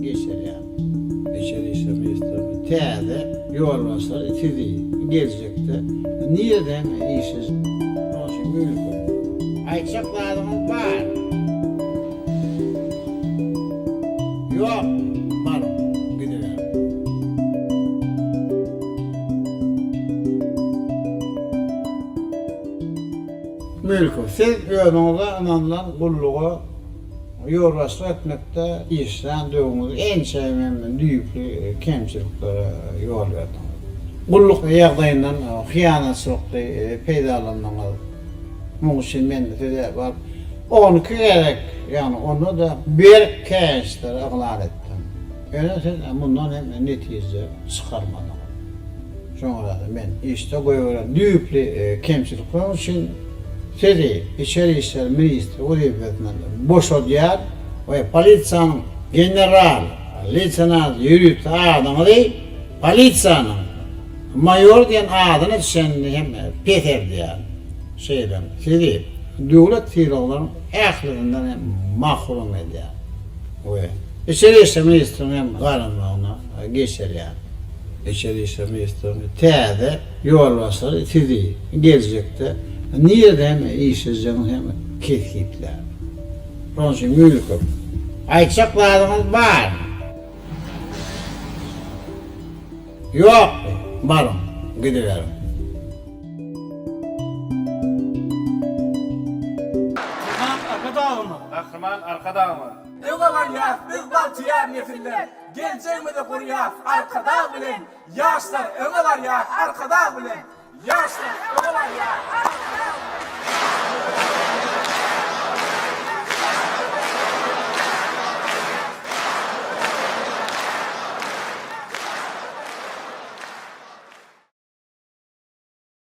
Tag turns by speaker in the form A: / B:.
A: Geçer yani. İçeri işlemi istemiyor. T'de yol basar, itidiği. Gelecekte. Niye de hem işsiz? Onun için büyük olur. Ayçaklarımız var. Yok. Var. Gidiver. Mülkü. Siz önünüzde anandan kulluğu yorğası etmekte işten dövümüz en sevmemden büyüklü kemçiliklere yol verdim. Kulluk yağdayından hıyanatçılıkta peydalanmalı. Bunun için ben de var. Onu kıyerek yani onu da bir kençler ıqlal ettim. Öyle sen bundan hem netice çıkarmadım. Sonra da ben işte koyuyorum. Büyüklü kemçilikler için Sedi, içeri işler ministri, o devletinden boş odiyar ve polisanın general, lieutenant yürüttü adamı değil, polisanın mayor diyen adını düşenli hem Peter diyen şeyden, Sedi, devlet tiyologların aklından hem mahrum ediyor. Ve içeri işler ministrinin hem karınlığına geçer yani. İçeri işler ministrinin T'de yol basarı Sedi, gelecekte niye de hem işsizceğin hem ketkitler. Onun için mülküm. Ayçaklarımız var. Yok. Varım. Gidiverim.
B: Arkada mı?
C: Akırman arkada mı?
B: Ne var ya? Biz baltıya nefiller. Gelecek mi de kuruya? Arkada bilin. Yaşlar öne var ya? Arkada bilin. Yaşlar öne var ya? Arkada bilin.